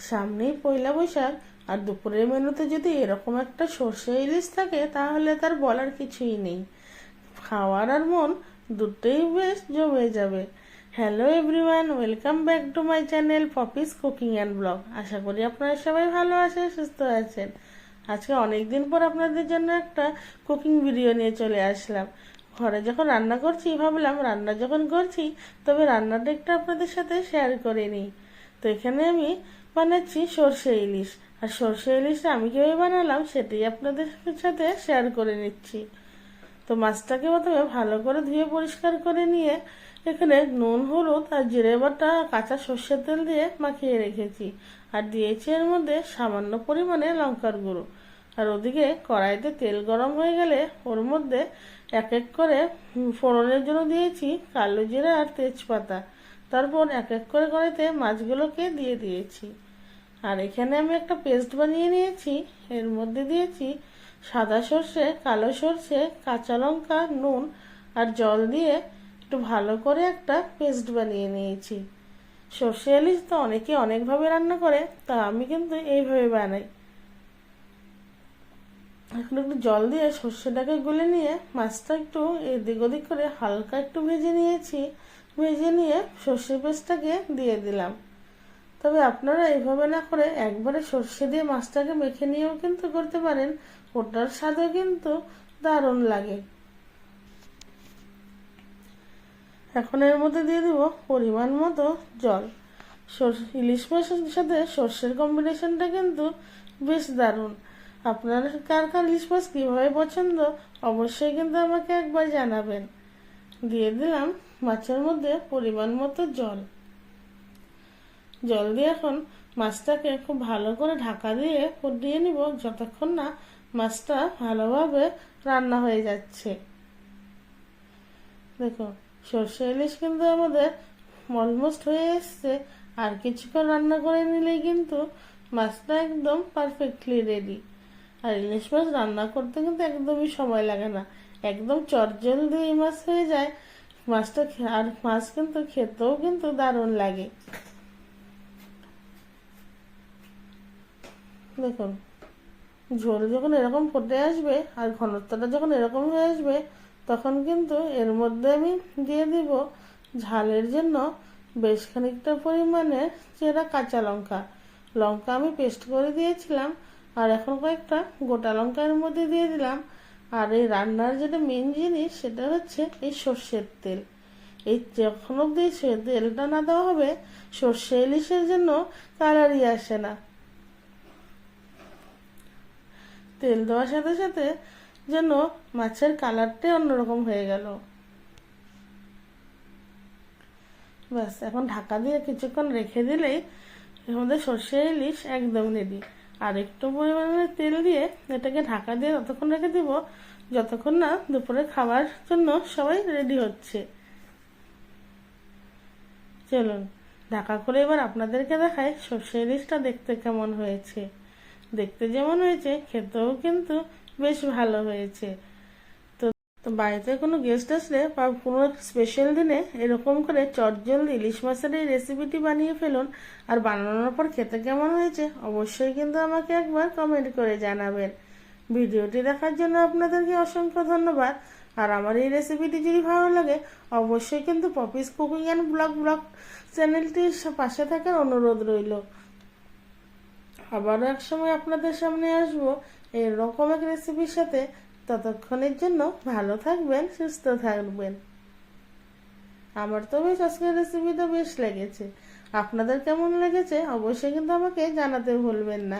সামনেই পয়লা বৈশাখ, আর দুপুরের মেনুতে যদি এরকম একটা সর্ষে ইলিশ থাকে তাহলে তার বলার কিছুই নেই। খাওয়ার আর মন দুটোই বেশ জমে যাবে। Hello everyone, welcome back to my channel Poppy's cooking and blog. আশা করি আপনারা সবাই ভালো আছেন, সুস্থ আছেন। আজকে অনেকদিন পর আপনাদের জন্য একটা কুকিং ভিডিও নিয়ে চলে আসলাম। ঘরে যখন রান্না করছি ভাবলাম রান্না যখন করছি তবে রান্নাটা একটু আপনাদের সাথে শেয়ার করে নিই। তো এখানে আমি বানাচ্ছি সর্ষে ইলিশ, আর সর্ষে ইলিশটা আমি কীভাবে বানালাম সেটাই আপনাদের সাথে শেয়ার করে নিচ্ছি। তো মাছটাকে প্রথমে ভালো করে ধুয়ে পরিষ্কার করে নিয়ে এখানে নুন, হলুদ আর জিরে বাটা, কাঁচা সর্ষের তেল দিয়ে মাখিয়ে রেখেছি। আর দিয়েছি এর মধ্যে সামান্য পরিমাণে লঙ্কার গুঁড়ো। আর ওদিকে কড়াইতে তেল গরম হয়ে গেলে ওর মধ্যে এক এক করে ফোড়নের জন্য দিয়েছি কালো জিরা আর তেজপাতা। তারপর এক এক করে কড়াইতে মাছগুলোকে দিয়ে দিয়েছি। আর এখানে আমি একটা পেস্ট বানিয়ে নিয়েছি। এর মধ্যে দিয়েছি সাদা সর্ষে, কালো সর্ষে, কাঁচা লঙ্কা, নুন আর জল দিয়ে একটু ভালো করে একটা পেস্ট বানিয়ে নিয়েছি। সর্ষে ইলিশ তো অনেকে অনেকভাবে রান্না করে, তা আমি কিন্তু এইভাবে বানাই। এখন একটু জল দিয়ে সর্ষেটাকে গুলে নিয়ে মাছটা একটু এদিক ওদিক করে হালকা একটু ভেজে নিয়েছি। ভেজে নিয়ে সর্ষে পেস্টটাকে দিয়ে দিলাম। তবে আপনারা এইভাবে না করে একবারে সর্ষে দিয়ে মাছটাকে মেখে নিয়েও কিন্তু করতে পারেন, ওটার স্বাদও কিন্তু দারুণ লাগে। এখন এর মধ্যে দিয়ে দিব পরিমাণ মতো জল। ইলিশ মাছের সাথে সর্ষের কম্বিনেশনটা কিন্তু বেশ দারুণ। আপনার কার কার ইলিশ মাছ কীভাবে পছন্দ অবশ্যই কিন্তু আমাকে একবার জানাবেন। দিয়ে দিলাম মাছের মধ্যে পরিমাণ মতো জল। জল দিয়ে এখন মাছটাকে খুব ভালো করে ঢাকা দিয়ে ফুটিয়ে নিব যতক্ষণ না মাছটা ভালোভাবে রান্না হয়ে যাচ্ছে। দেখো সর্ষে ইলিশ কিন্তু আমাদের অলমোস্ট হয়ে এসছে। আর কিছুক্ষণ রান্না করে নিলেই কিন্তু মাছটা একদম পারফেক্টলি রেডি। আর ইলিশ মাছ রান্না করতে কিন্তু একদমই সময় লাগে না, একদম চটজলদি এই মাছ হয়ে যায় মাছটা। আর মাছ কিন্তু খেতেও কিন্তু দারুণ লাগে। দেখুন ঝোল যখন এরকম ফুটে আসবে আর ঘনত্বটা যখন এরকম হয়ে আসবে তখন কিন্তু এর মধ্যে আমি দিয়ে দিব ঝালের জন্য বেশ খানিকটা পরিমাণে চেরা কাঁচা লঙ্কা। লঙ্কা আমি পেস্ট করে দিয়েছিলাম, আর এখন কয়েকটা গোটা লঙ্কা এর মধ্যে দিয়ে দিলাম। আর এই রান্নার যেটা মেন জিনিস সেটা হচ্ছে এই সর্ষের তেল। এই যখন অব্দি সে তেলটা না দেওয়া হবে সর্ষে ইলিশের জন্য কালারই আসে না। তেল দেওয়ার সাথে সাথে যেন মাছের কালারটাই অন্যরকম হয়ে গেল। ব্যাস এখন ঢাকা দিয়ে কিছুক্ষণ রেখে দিলেই আমাদের সর্ষে ইলিশ একদম রেডি। আর একটু পরিমাণে তেল দিয়ে এটাকে ঢাকা দিয়ে ততক্ষণ রেখে দিব যতক্ষণ না দুপুরে খাওয়ার জন্য সবাই রেডি হচ্ছে। চলুন ঢাকা করে এবার আপনাদেরকে দেখাই সর্ষে ইলিশটা দেখতে কেমন হয়েছে। দেখতে যেমন হয়েছে খেতেও কিন্তু বেশ ভালো হয়েছে। তো বাড়িতে কোনো গেস্ট আসলে বা কোনো স্পেশাল দিনে এরকম করে চটজলদি ইলিশ মাছের এই রেসিপিটি বানিয়ে ফেলুন। আর বানানোর পর খেতে কেমন হয়েছে অবশ্যই কিন্তু আমাকে একবার কমেন্ট করে জানাবেন। ভিডিওটি দেখার জন্য আপনাদেরকে অসংখ্য ধন্যবাদ। আর আমার এই রেসিপিটি যদি ভালো লাগে অবশ্যই কিন্তু পপিস কুকিং অ্যান্ড ব্লগ চ্যানেলটির পাশে থাকার অনুরোধ রইল। আবারও এক সময় আপনাদের সামনে আসবো এরকম এক রেসিপির সাথে। ততক্ষণের জন্য ভালো থাকবেন, সুস্থ থাকবেন। আমার তো বেশ আজকের রেসিপিটা বেশ লেগেছে। আপনাদের কেমন লেগেছে অবশ্যই কিন্তু আমাকে জানাতে ভুলবেন না।